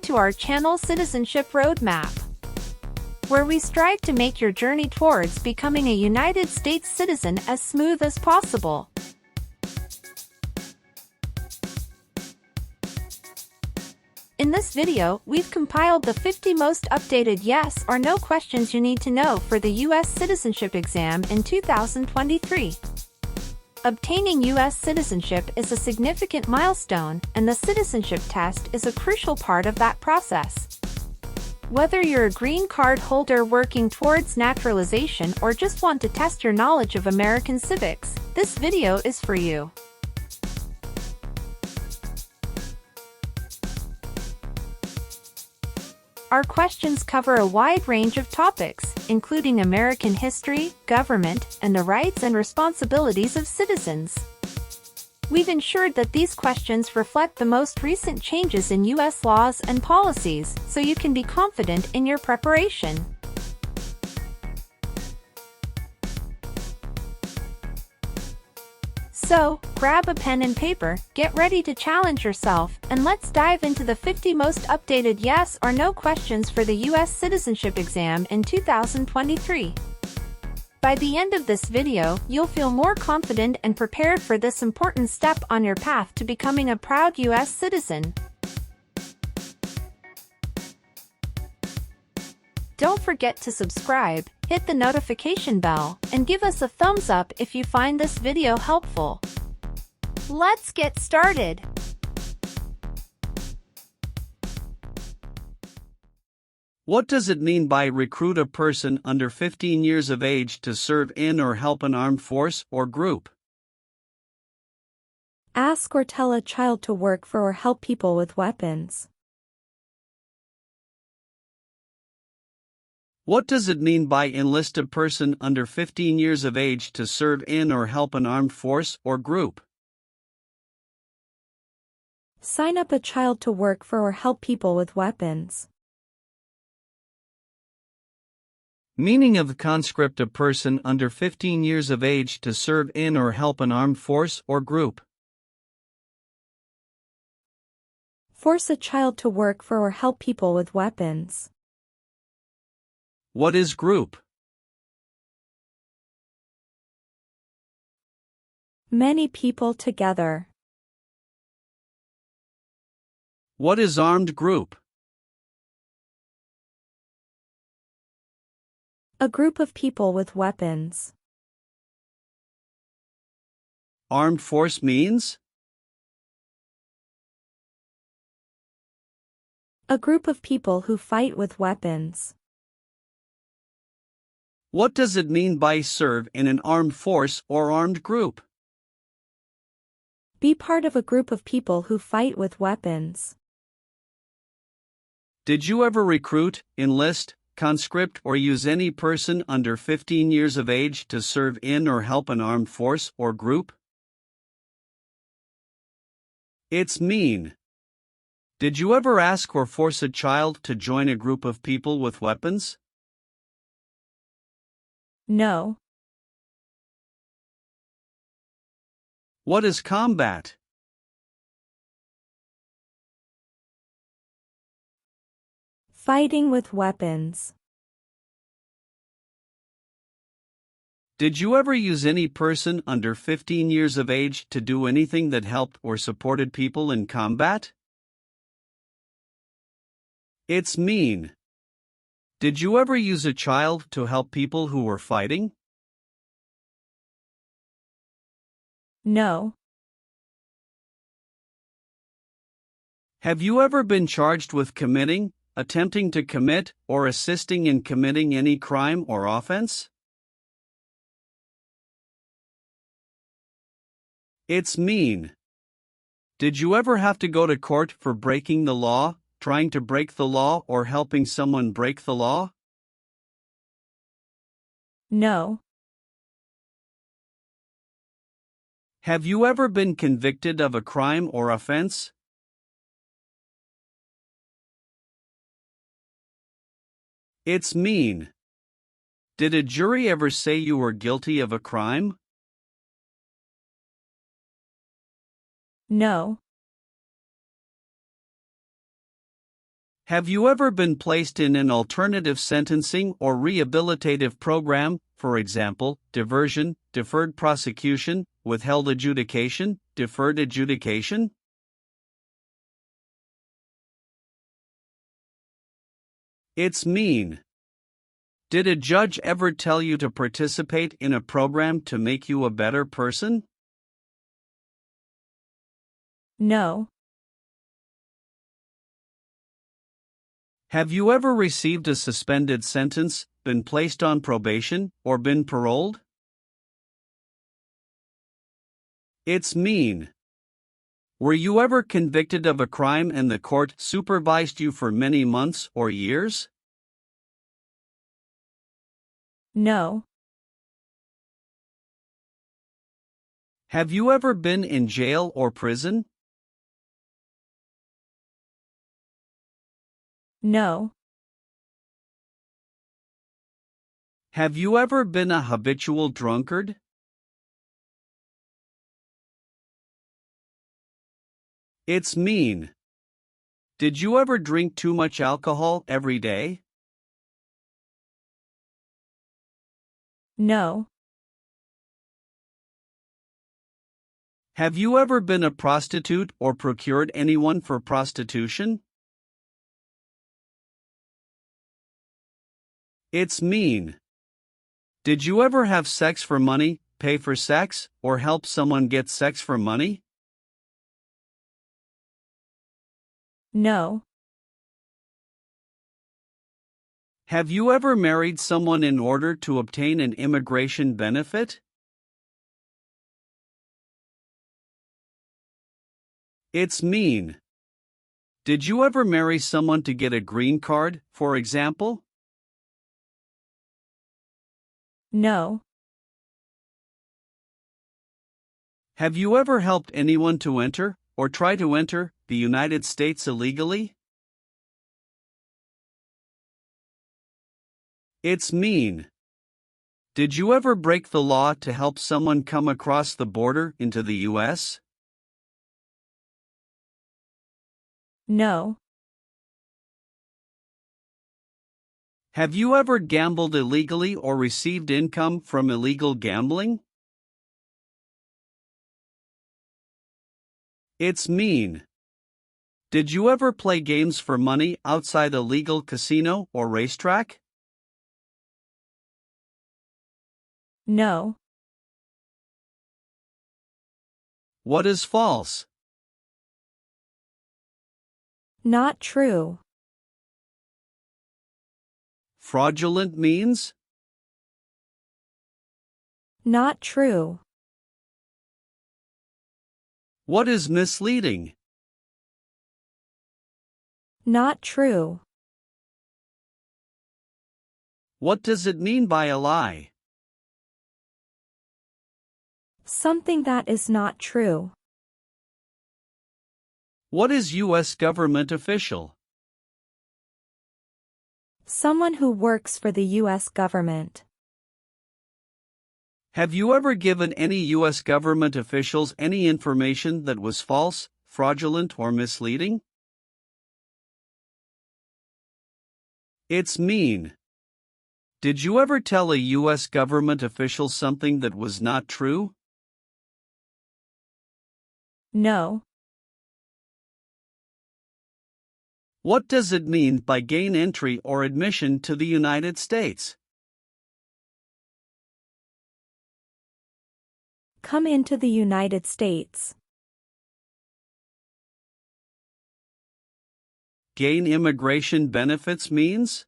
to our channel Citizenship Roadmap, where we strive to make your journey towards becoming a United States citizen as smooth as possible. In this video, we've compiled the 50 most updated yes or no questions you need to know for the U.S. citizenship exam in 2023. Obtaining U.S. citizenship is a significant milestone, and the citizenship test is a crucial part of that process. Whether you're a green card holder working towards naturalization or just want to test your knowledge of American civics, this video is for you. Our questions cover a wide range of topics, including American history, government, and the rights and responsibilities of citizens. We've ensured that these questions reflect the most recent changes in U.S. laws and policies, so you can be confident in your preparation. So, grab a pen and paper, get ready to challenge yourself, and let's dive into the 50 most updated yes or no questions for the U.S. citizenship exam in 2023. By the end of this video, you'll feel more confident and prepared for this important step on your path to becoming a proud U.S. citizen. Don't forget to subscribe, hit the notification bell, and give us a thumbs up if you find this video helpful. Let's get started! What does it mean by recruit a person under 15 years of age to serve in or help an armed force or group? Ask or tell a child to work for or help people with weapons. What does it mean by enlist a person under 15 years of age to serve in or help an armed force or group? Sign up a child to work for or help people with weapons. Meaning of the conscript: a person under 15 years of age to serve in or help an armed force or group. Force a child to work for or help people with weapons. What is group? Many people together. What is armed group? A group of people with weapons. Armed force means? A group of people who fight with weapons. What does it mean by serve in an armed force or armed group? Be part of a group of people who fight with weapons. Did you ever recruit, enlist, conscript, or use any person under 15 years of age to serve in or help an armed force or group? It's mean. Did you ever ask or force a child to join a group of people with weapons? No. What is combat? Fighting with weapons. Did you ever use any person under 15 years of age to do anything that helped or supported people in combat? It's mean. Did you ever use a child to help people who were fighting? No. Have you ever been charged with committing, attempting to commit, or assisting in committing any crime or offense? It's mean. Did you ever have to go to court for breaking the law, trying to break the law, or helping someone break the law? No. Have you ever been convicted of a crime or offense? It's mean. Did a jury ever say you were guilty of a crime? No. Have you ever been placed in an alternative sentencing or rehabilitative program, for example, diversion, deferred prosecution, withheld adjudication, deferred adjudication? It's mean. Did a judge ever tell you to participate in a program to make you a better person? No. Have you ever received a suspended sentence, been placed on probation, or been paroled? It's mean. Were you ever convicted of a crime and the court supervised you for many months or years? No. Have you ever been in jail or prison? No. Have you ever been a habitual drunkard? It's mean. Did you ever drink too much alcohol every day? No. Have you ever been a prostitute or procured anyone for prostitution? It's mean. Did you ever have sex for money, pay for sex, or help someone get sex for money? No. Have you ever married someone in order to obtain an immigration benefit? It's mean. Did you ever marry someone to get a green card, for example? No. Have you ever helped anyone to enter, or try to enter, the United States illegally? It's mean. Did you ever break the law to help someone come across the border into the U.S.? No. Have you ever gambled illegally or received income from illegal gambling? It's mean. Did you ever play games for money outside a legal casino or racetrack? No. What is false? Not true. Fraudulent means? Not true. What is misleading? Not true. What does it mean by a lie? Something that is not true. What is U.S. government official? Someone who works for the U.S. government. Have you ever given any U.S. government officials any information that was false, fraudulent, or misleading? It's mean. Did you ever tell a U.S. government official something that was not true? No. What does it mean by gain entry or admission to the United States? Come into the United States. Gain immigration benefits means?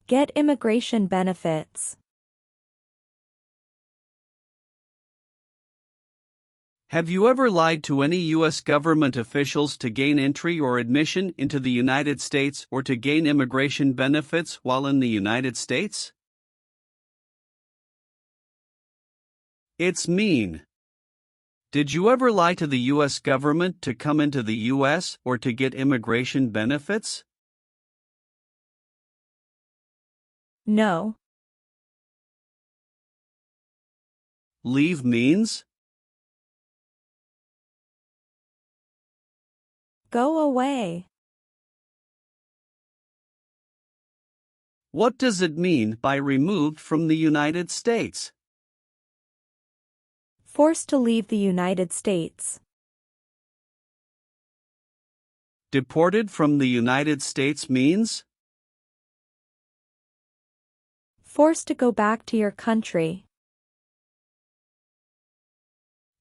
Get immigration benefits. Have you ever lied to any U.S. government officials to gain entry or admission into the United States or to gain immigration benefits while in the United States? It's mean. Did you ever lie to the U.S. government to come into the U.S. or to get immigration benefits? No. Leave means? Go away. What does it mean by removed from the United States? Forced to leave the United States. Deported from the United States means? Forced to go back to your country.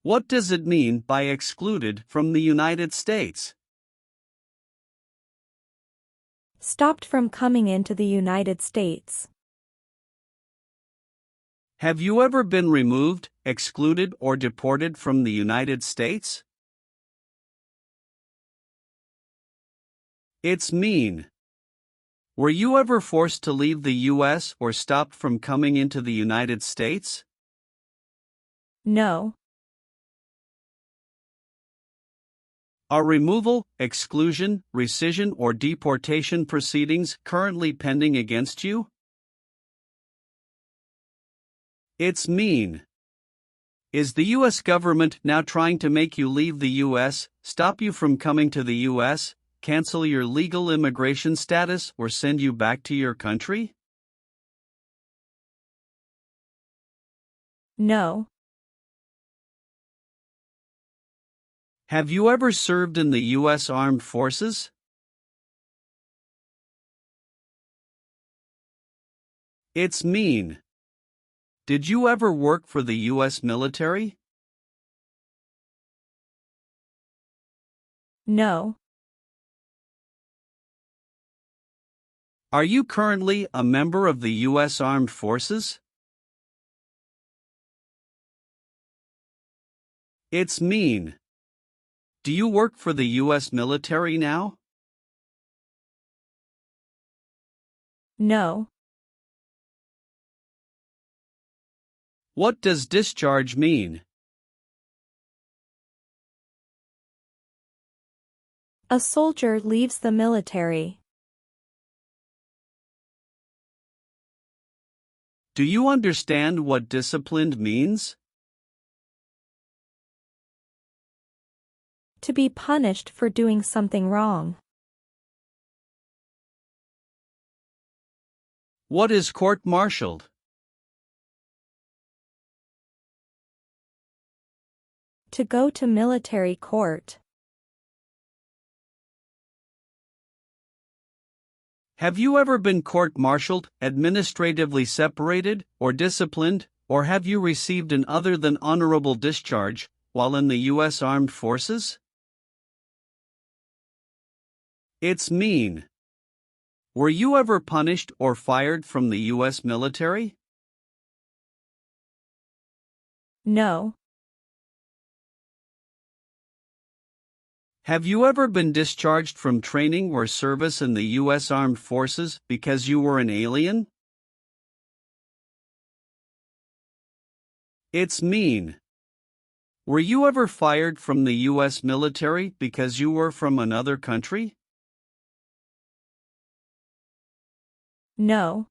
What does it mean by excluded from the United States? Stopped from coming into the United States. Have you ever been removed, excluded, or deported from the United States? It's mean. Were you ever forced to leave the U.S. or stopped from coming into the United States? No. Are removal, exclusion, rescission, or deportation proceedings currently pending against you? It's mean. Is the U.S. government now trying to make you leave the U.S., stop you from coming to the U.S., cancel your legal immigration status, or send you back to your country? No. Have you ever served in the U.S. Armed Forces? It's mean. Did you ever work for the U.S. military? No. Are you currently a member of the U.S. Armed Forces? It's mean. Do you work for the U.S. military now? No. What does discharge mean? A soldier leaves the military. Do you understand what disciplined means? To be punished for doing something wrong. What is court-martialed? To go to military court. Have you ever been court-martialed, administratively separated, or disciplined, or have you received an other than honorable discharge while in the U.S. Armed Forces? It's mean. Were you ever punished or fired from the U.S. military? No. Have you ever been discharged from training or service in the U.S. Armed Forces because you were an alien? It's mean. Were you ever fired from the U.S. military because you were from another country? No.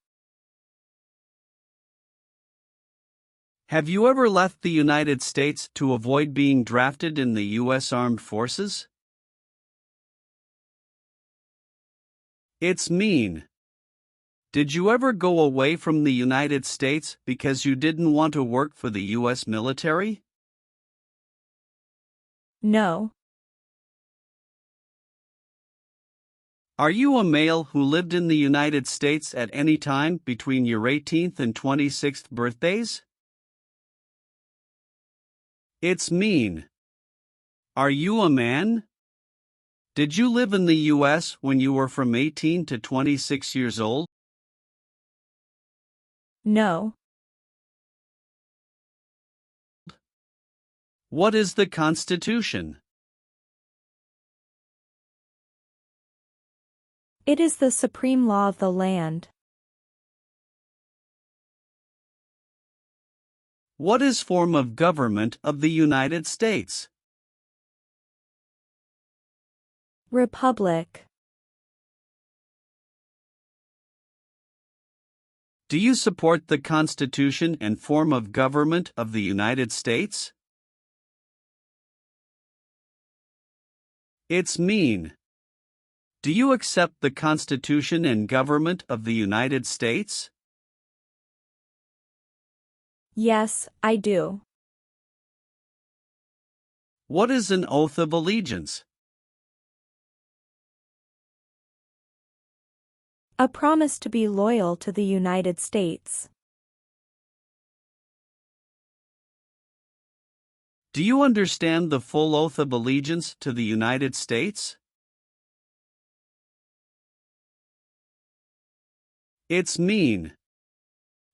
Have you ever left the United States to avoid being drafted in the U.S. Armed Forces? It's mean. Did you ever go away from the United States because you didn't want to work for the U.S. military? No. Are you a male who lived in the United States at any time between your 18th and 26th birthdays? It's mean. Are you a man? Did you live in the U.S. when you were from 18 to 26 years old? No. What is the Constitution? It is the supreme law of the land. What is form of government of the United States? Republic. Do you support the Constitution and form of government of the United States? It's mean. Do you accept the Constitution and government of the United States? Yes, I do. What is an oath of allegiance? A promise to be loyal to the United States. Do you understand the full oath of allegiance to the United States? It's mean.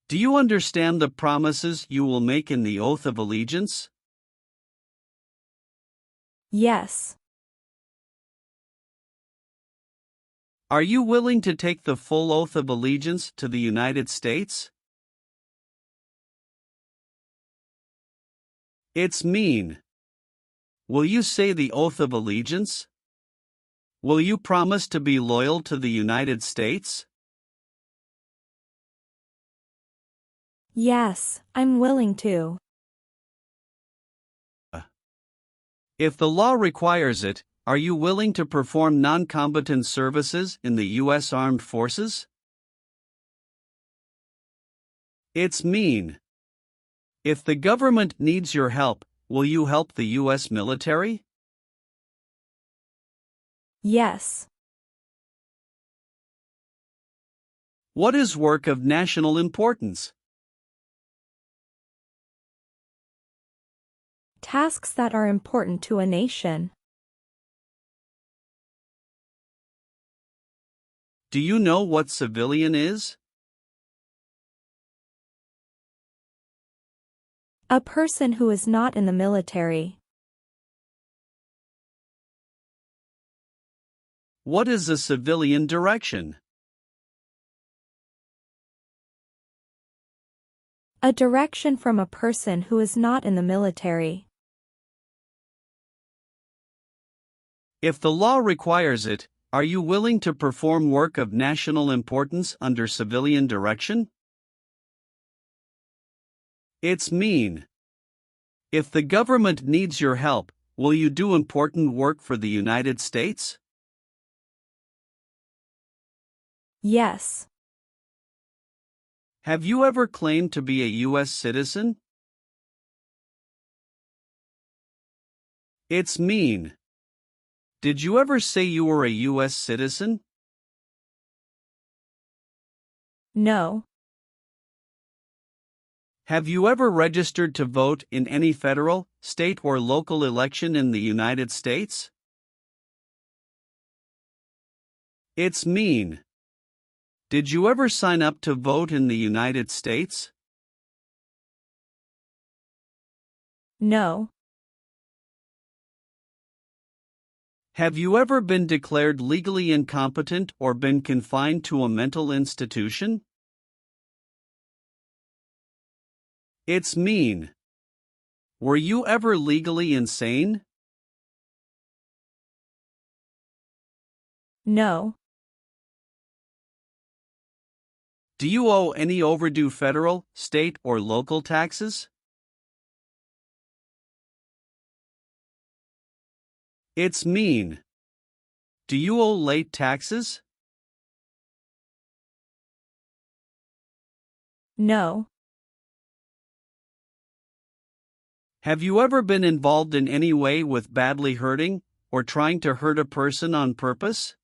Do you understand the promises you will make in the oath of allegiance? Yes. Are you willing to take the full oath of allegiance to the United States? It's mean. Will you say the oath of allegiance? Will you promise to be loyal to the United States? Yes, I'm willing to. If the law requires it, are you willing to perform non-combatant services in the U.S. Armed Forces? It's mean. If the government needs your help, will you help the U.S. military? Yes. What is work of national importance? Tasks that are important to a nation. Do you know what civilian is? A person who is not in the military. What is a civilian direction? A direction from a person who is not in the military. If the law requires it, are you willing to perform work of national importance under civilian direction? It's mean. If the government needs your help, will you do important work for the United States? Yes. Have you ever claimed to be a U.S. citizen? It's mean. Did you ever say you were a U.S. citizen? No. Have you ever registered to vote in any federal, state, or local election in the United States? It's mean. Did you ever sign up to vote in the United States? No. Have you ever been declared legally incompetent or been confined to a mental institution? It's mean. Were you ever legally insane? No. Do you owe any overdue federal, state, or local taxes? It's mean. Do you owe late taxes? No. Have you ever been involved in any way with badly hurting or trying to hurt a person on purpose?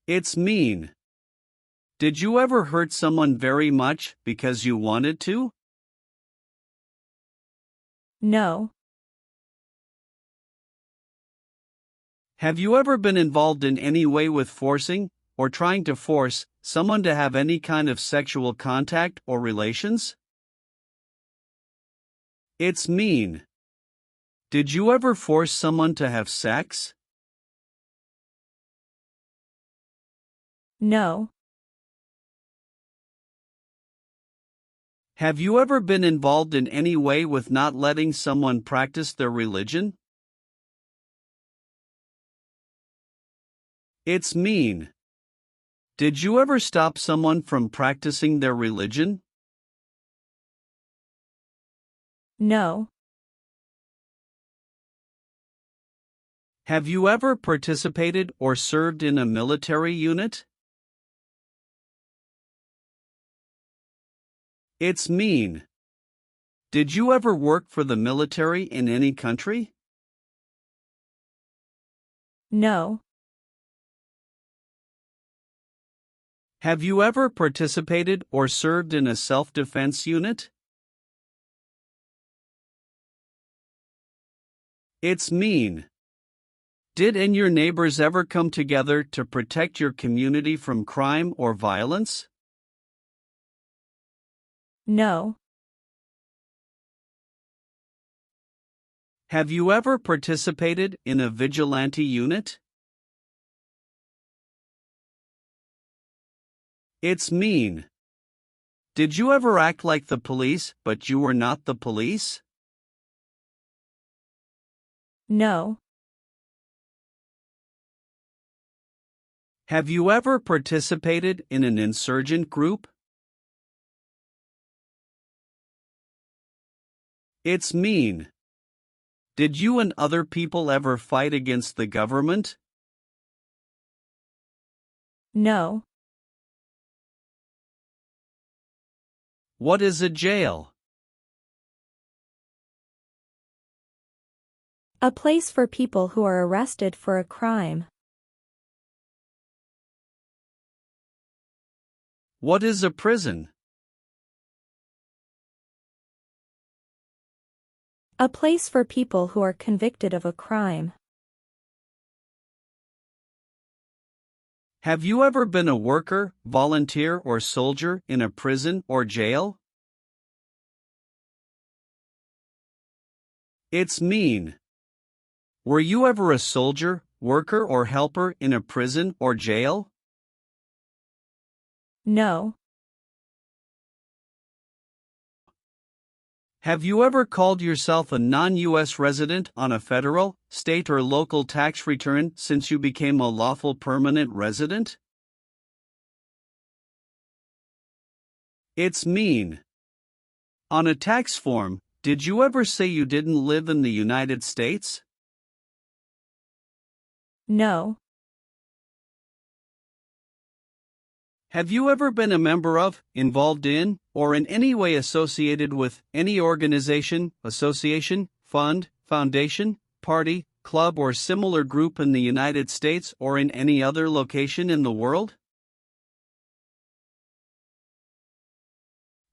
It's mean. Did you ever hurt someone very much because you wanted to? No. Have you ever been involved in any way with forcing or trying to force someone to have any kind of sexual contact or relations? It's mean. Did you ever force someone to have sex? No. Have you ever been involved in any way with not letting someone practice their religion? It's mean. Did you ever stop someone from practicing their religion? No. Have you ever participated or served in a military unit? It's mean. Did you ever work for the military in any country? No. Have you ever participated or served in a self-defense unit? It's mean. Did and your neighbors ever come together to protect your community from crime or violence? No. Have you ever participated in a vigilante unit? It's mean. Did you ever act like the police, but you were not the police? No. Have you ever participated in an insurgent group? It's mean. Did you and other people ever fight against the government? No. What is a jail? A place for people who are arrested for a crime. What is a prison? A place for people who are convicted of a crime. Have you ever been a worker, volunteer, or soldier in a prison or jail? It's mean. Were you ever a soldier, worker, or helper in a prison or jail? No. Have you ever called yourself a non-U.S. resident on a federal, state, or local tax return since you became a lawful permanent resident? It's mean. On a tax form, did you ever say you didn't live in the United States? No. Have you ever been a member of, involved in, or in any way associated with any organization, association, fund, foundation, party, club, or similar group in the United States or in any other location in the world?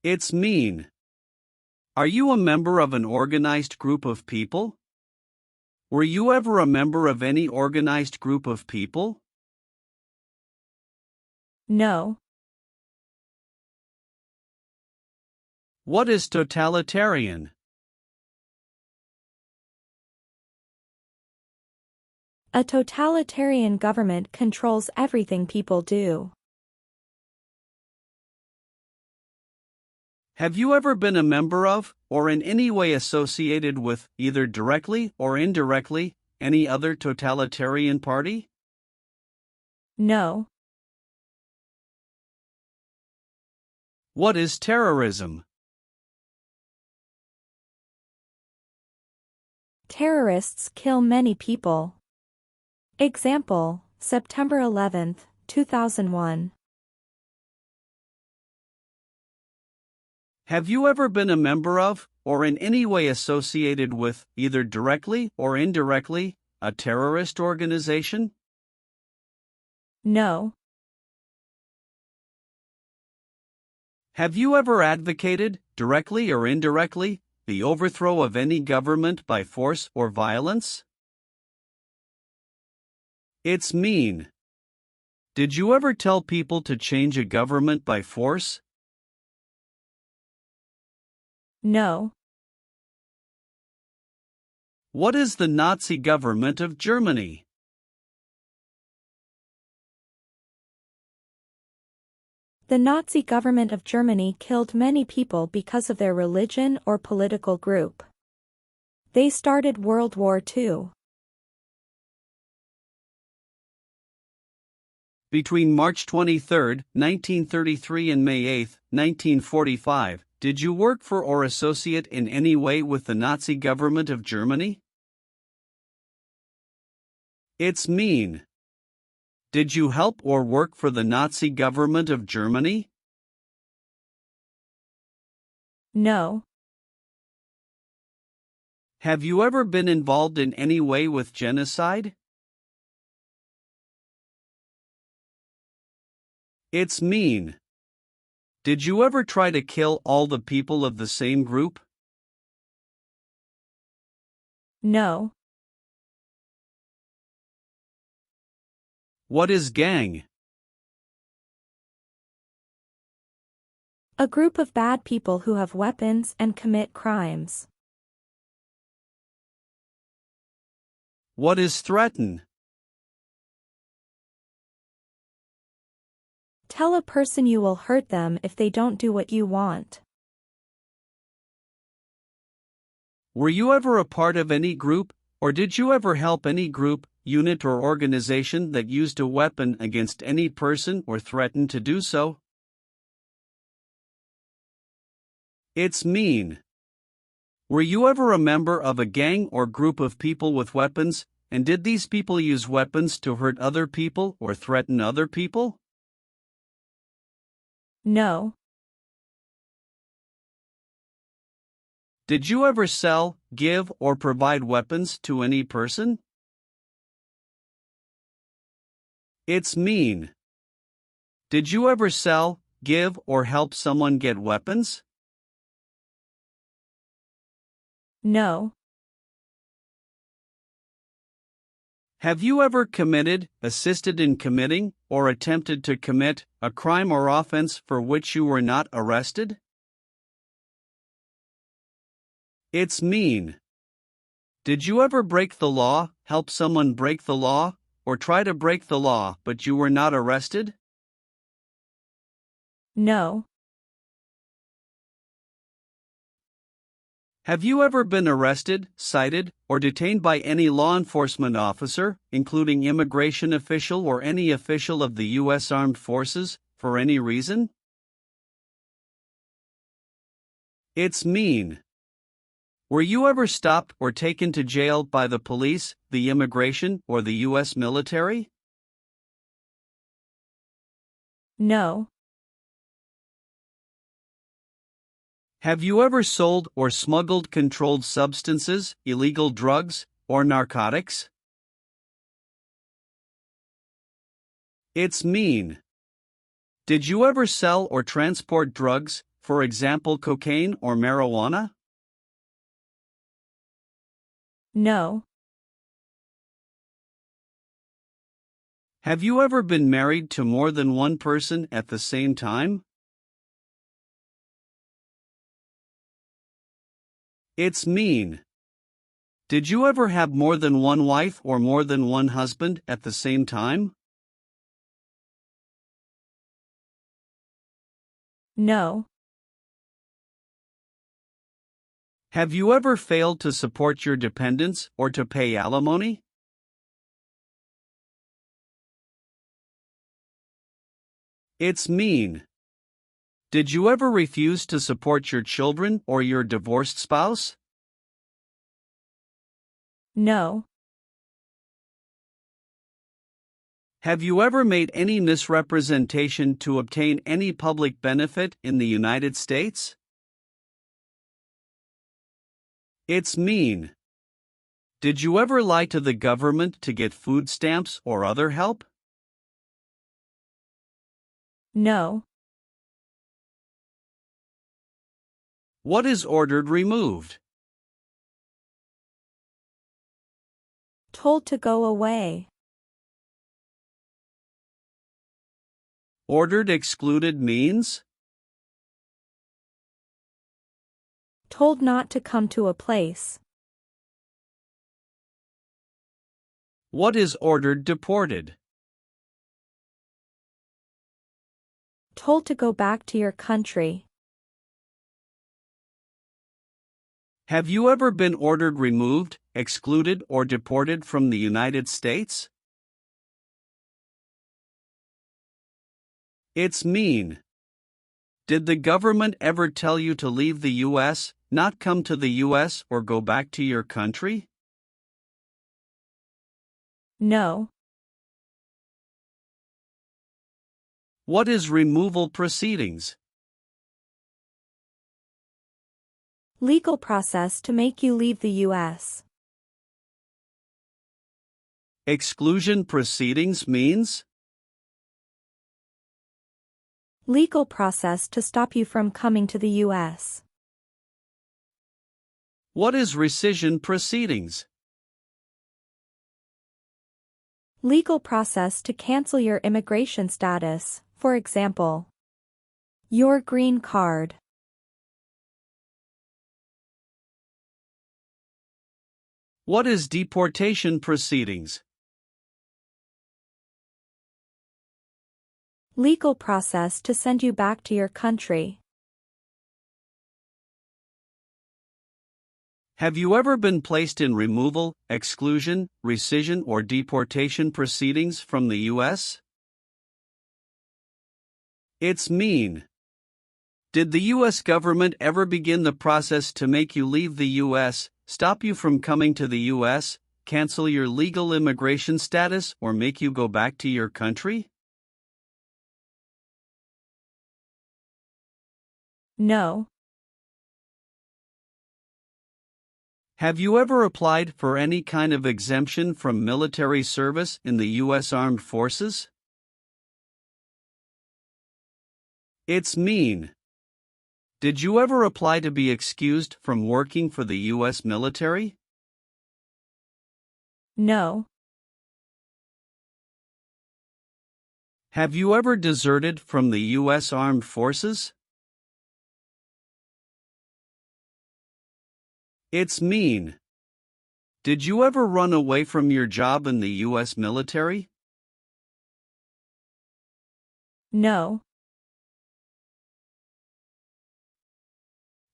It's mean. Are you a member of an organized group of people? Were you ever a member of any organized group of people? No. What is totalitarian? A totalitarian government controls everything people do. Have you ever been a member of, or in any way associated with, either directly or indirectly, any other totalitarian party? No. What is terrorism? Terrorists kill many people. Example, September 11, 2001. Have you ever been a member of, or in any way associated with, either directly or indirectly, a terrorist organization? No. Have you ever advocated, directly or indirectly, the overthrow of any government by force or violence? It's mean. Did you ever tell people to change a government by force? No. What is the Nazi government of Germany? The Nazi government of Germany killed many people because of their religion or political group. They started World War II. Between March 23, 1933 and May 8, 1945, did you work for or associate in any way with the Nazi government of Germany? It's mean. Did you help or work for the Nazi government of Germany? No. Have you ever been involved in any way with genocide? It's mean. Did you ever try to kill all the people of the same group? No. What is gang? A group of bad people who have weapons and commit crimes. What is threaten? Tell a person you will hurt them if they don't do what you want. Were you ever a part of any group, or did you ever help any group, unit or organization that used a weapon against any person or threatened to do so? It's mean. Were you ever a member of a gang or group of people with weapons, and did these people use weapons to hurt other people or threaten other people? No. Did you ever sell, give, or provide weapons to any person? It's mean. Did you ever sell, give, or help someone get weapons? No. Have you ever committed, assisted in committing, or attempted to commit a crime or offense for which you were not arrested? It's mean. Did you ever break the law, help someone break the law, or try to break the law but you were not arrested? No. Have you ever been arrested, cited, or detained by any law enforcement officer, including immigration official or any official of the U.S. Armed Forces, for any reason? It's mean. Were you ever stopped or taken to jail by the police, the immigration, or the U.S. military? No. Have you ever sold or smuggled controlled substances, illegal drugs, or narcotics? It's mean. Did you ever sell or transport drugs, for example cocaine or marijuana? No. Have you ever been married to more than one person at the same time? It's mean. Did you ever have more than one wife or more than one husband at the same time? No. Have you ever failed to support your dependents or to pay alimony? It's mean. Did you ever refuse to support your children or your divorced spouse? No. Have you ever made any misrepresentation to obtain any public benefit in the United States? It's mean. Did you ever lie to the government to get food stamps or other help? No. What is ordered removed? Told to go away. Ordered excluded means? Told not to come to a place. What is ordered deported? Told to go back to your country. Have you ever been ordered removed, excluded, or deported from the United States? It's mean. Did the government ever tell you to leave the U.S., not come to the U.S., or go back to your country? No. What is removal proceedings? Legal process to make you leave the U.S. Exclusion proceedings means? Legal process to stop you from coming to the U.S. What is rescission proceedings? Legal process to cancel your immigration status, for example, your green card. What is deportation proceedings? Legal process to send you back to your country. Have you ever been placed in removal, exclusion, rescission, or deportation proceedings from the U.S.? It's mean. Did the U.S. government ever begin the process to make you leave the U.S., stop you from coming to the U.S., cancel your legal immigration status, or make you go back to your country? No. Have you ever applied for any kind of exemption from military service in the U.S. Armed Forces? It's mean. Did you ever apply to be excused from working for the U.S. military? No. Have you ever deserted from the U.S. Armed Forces? It's mean. Did you ever run away from your job in the U.S. military? No.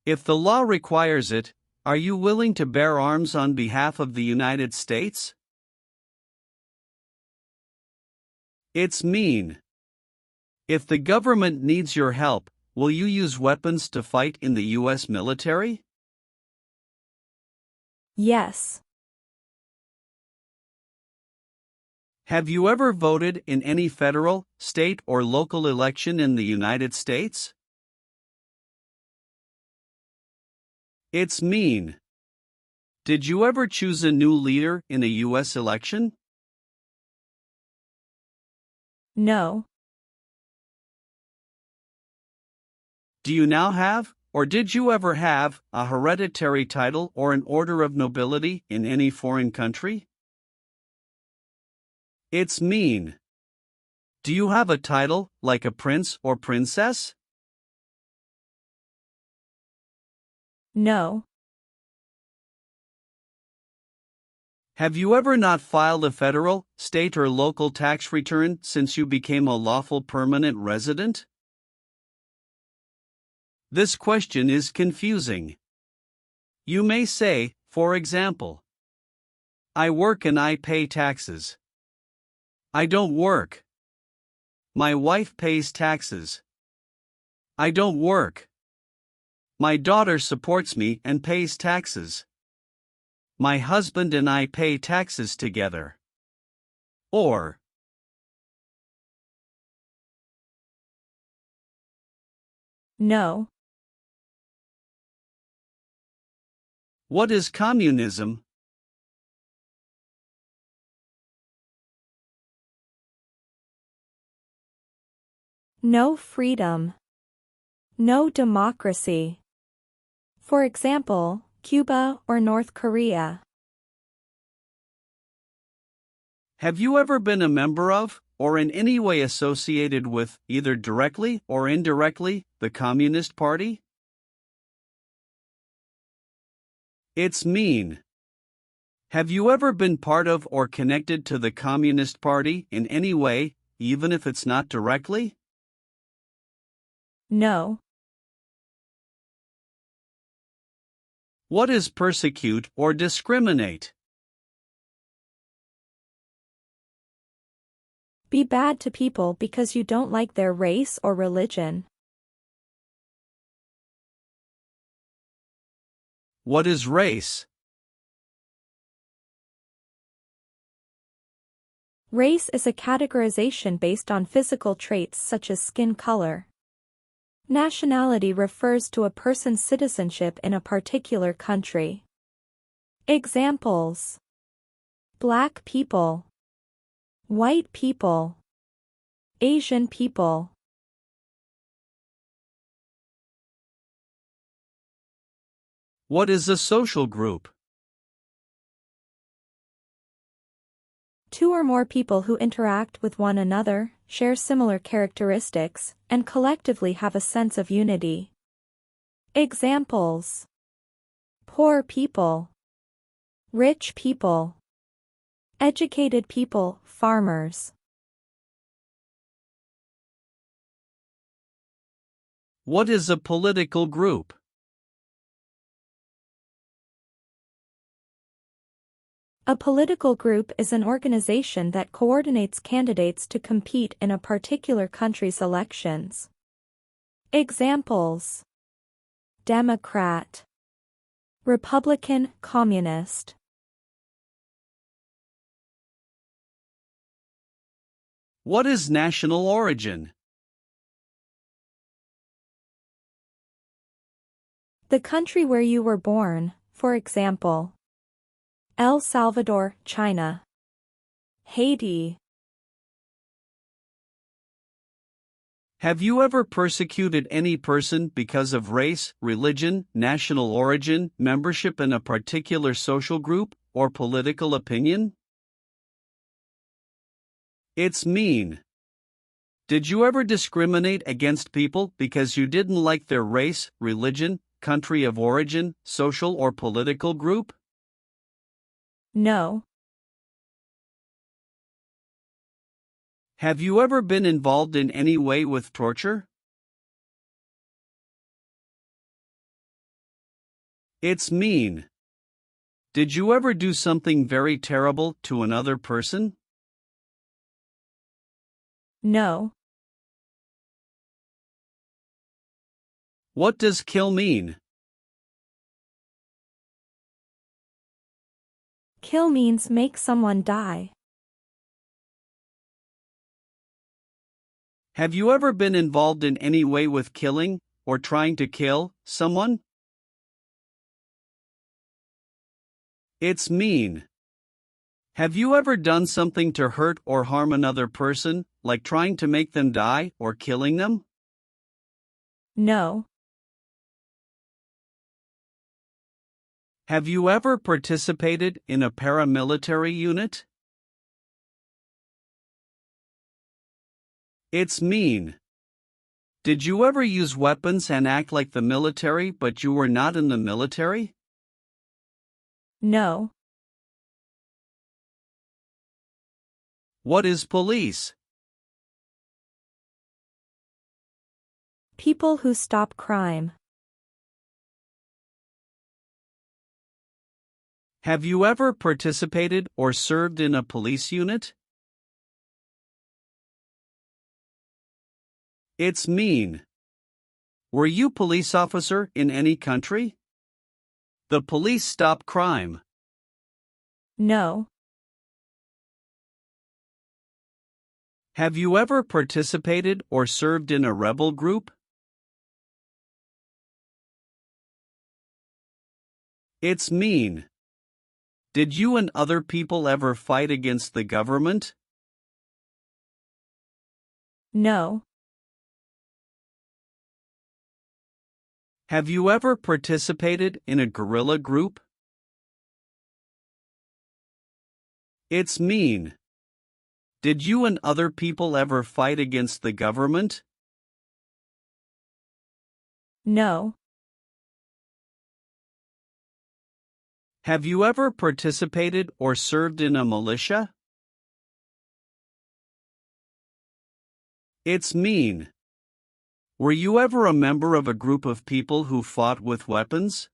If the law requires it, are you willing to bear arms on behalf of the United States? It's mean. If the government needs your help, will you use weapons to fight in the U.S. military? Yes. Have you ever voted in any federal, state, or local election in the United States? It's mean. Did you ever choose a new leader in a U.S. election? No. Do you now have, or did you ever have, a hereditary title or an order of nobility in any foreign country? It's mean. Do you have a title, like a prince or princess? No. Have you ever not filed a federal, state, or local tax return since you became a lawful permanent resident? This question is confusing. You may say, for example, I work and I pay taxes. I don't work. My wife pays taxes. I don't work. My daughter supports me and pays taxes. My husband and I pay taxes together. Or, No. what is communism? No freedom. No democracy. For example, Cuba or North Korea. Have you ever been a member of, or in any way associated with, either directly or indirectly, the Communist Party? It's mean. Have you ever been part of or connected to the Communist Party in any way, even if it's not directly? No. What is persecute or discriminate? Be bad to people because you don't like their race or religion. What is race? Race is a categorization based on physical traits such as skin color. Nationality refers to a person's citizenship in a particular country. Examples: Black people, white people, Asian people. What is a social group? Two or more people who interact with one another, share similar characteristics, and collectively have a sense of unity. Examples: poor people, rich people, educated people, farmers. What is a political group? A political group is an organization that coordinates candidates to compete in a particular country's elections. Examples: Democrat, Republican, Communist. What is national origin? The country where you were born, for example, El Salvador, China, Haiti. Have you ever persecuted any person because of race, religion, national origin, membership in a particular social group, or political opinion? It's mean. Did you ever discriminate against people because you didn't like their race, religion, country of origin, social or political group? No. Have you ever been involved in any way with torture? It's mean. Did you ever do something very terrible to another person? No. What does kill mean? Kill means make someone die. Have you ever been involved in any way with killing, or trying to kill, someone? It's mean. Have you ever done something to hurt or harm another person, like trying to make them die or killing them? No. Have you ever participated in a paramilitary unit? It's mean. Did you ever use weapons and act like the military but you were not in the military? No. What is police? People who stop crime. Have you ever participated or served in a police unit? It's mean. Were you police officer in any country? The police stop crime. No. Have you ever participated or served in a rebel group? It's mean. Did you and other people ever fight against the government? No. Have you ever participated in a guerrilla group? It's mean. Did you and other people ever fight against the government? No. Have you ever participated or served in a militia? It's mean. Were you ever a member of a group of people who fought with weapons?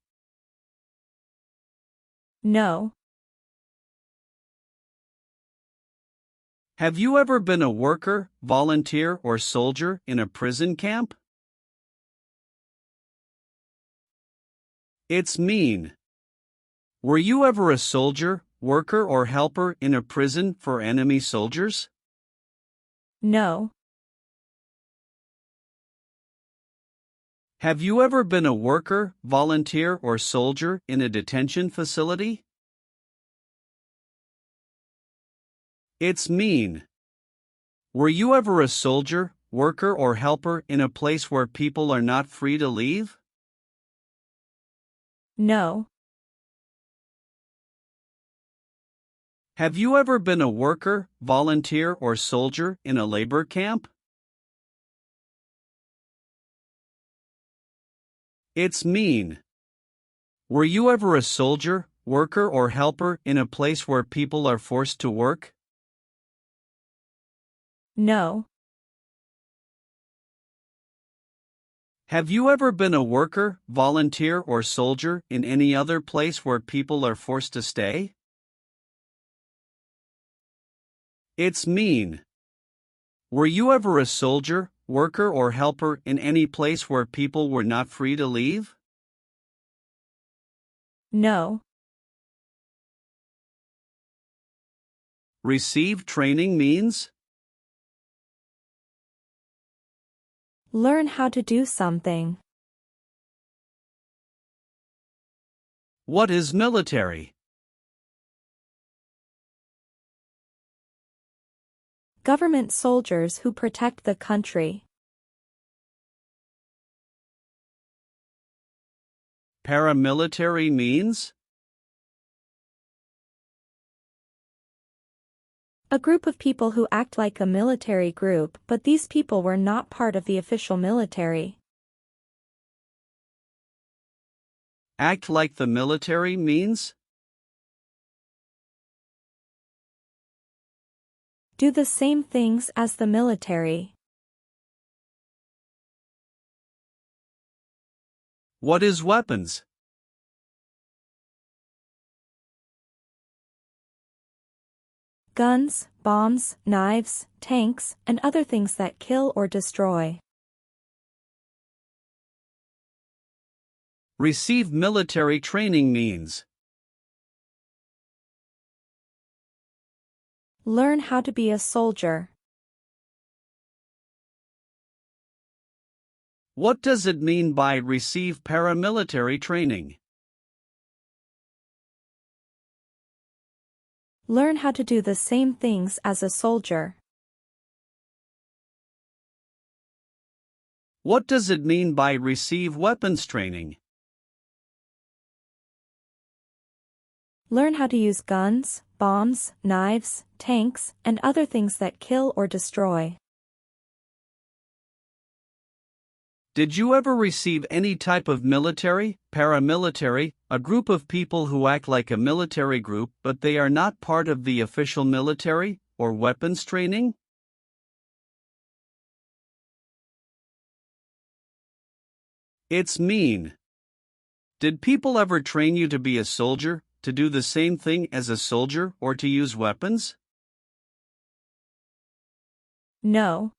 No. Have you ever been a worker, volunteer, or soldier in a prison camp? It's mean. Were you ever a soldier, worker or helper in a prison for enemy soldiers? No. Have you ever been a worker, volunteer, or soldier in a detention facility? It's mean. Were you ever a soldier, worker, or helper in a place where people are not free to leave? No. Have you ever been a worker, volunteer, or soldier in a labor camp? It's mean. Were you ever a soldier, worker, or helper in a place where people are forced to work? No. Have you ever been a worker, volunteer, or soldier in any other place where people are forced to stay? It's mean. Were you ever a soldier, worker, or helper in any place where people were not free to leave? No. Receive training means? Learn how to do something. What is military? Government soldiers who protect the country. Paramilitary means? A group of people who act like a military group, but these people were not part of the official military. Act like the military means? Do the same things as the military. What is weapons? Guns, bombs, knives, tanks, and other things that kill or destroy. Receive military training means? Learn how to be a soldier. What does it mean by receive paramilitary training? Learn how to do the same things as a soldier. What does it mean by receive weapons training? Learn how to use guns, bombs, knives, tanks, and other things that kill or destroy. Did you ever receive any type of military, paramilitary, a group of people who act like a military group but they are not part of the official military, or weapons training? It's mean. Did people ever train you to be a soldier, to do the same thing as a soldier, or to use weapons? No.